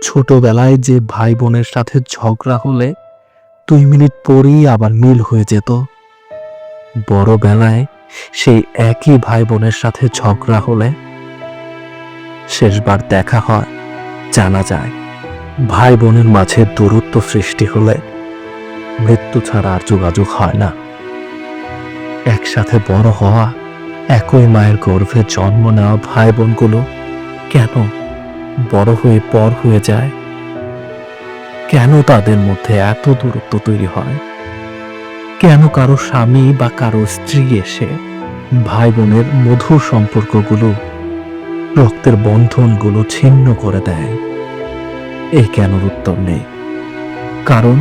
ছোটবেলায় যে ভাই বোনের সাথে ঝগড়া হলে 2 মিনিট পরেই আবার মিল হয়ে যেত, বড়বেলায় সেই একই ভাই বোনের সাথে ঝগড়া হলে শেষবার দেখা হয় জানা যায়। ভাই বোনের মাঝে দূরত্ব সৃষ্টি হলে মৃত্যু ছাড়া আর যোগাযোগ হয় না। একসাথে বড় হওয়া, একই মায়ের গর্ভে জন্ম নেওয়া ভাই বোনগুলো কেন বড় হয়ে পর হয়ে যায়? কেন তাদের মধ্যে এত দূরত্ব তৈরি হয়? কেন কারো স্বামী বা কারো স্ত্রী এসে ভাই বোনের মধুর সম্পর্কগুলো, রক্তের বন্ধনগুলো ছিন্ন করে দেয়? এই কেনর উত্তর নেই, কারণ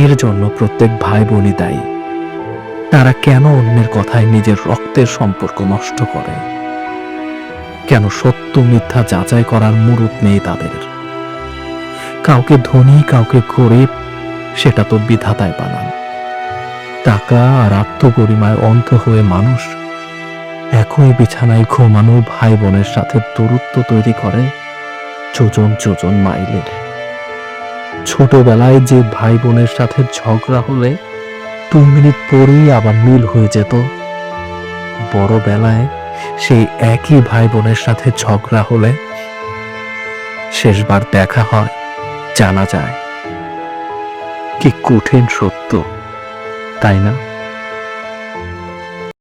এর জন্য প্রত্যেক ভাই বোনই দায়ী। তারা কেন অন্যের কথায় নিজের রক্তের সম্পর্ক নষ্ট করে? কেন সত্য মিথ্যা যাচাই করার মুরুত নেই তাদের? কাউকে ধনী, কাউকে গরিব, সেটা তো বিধাতায় বানান। টাকা আর আত্মগরিমায় অন্ধ হয়ে মানুষ একই বিছানায় ঘুমানো ভাই বোনের সাথে দূরত্ব তৈরি করে যোজন যোজন মাইলের। ছোটবেলায় যে ভাই বোনের সাথে ঝগড়া হলে 2 মিনিট পরেই আবার মিল হয়ে যেত, বড়বেলায় সেই একই ভাই বোনের সাথে ঝগড়া হলে শেষবার দেখা হয় জানা যায়। কি কঠিন সত্য, তাই না?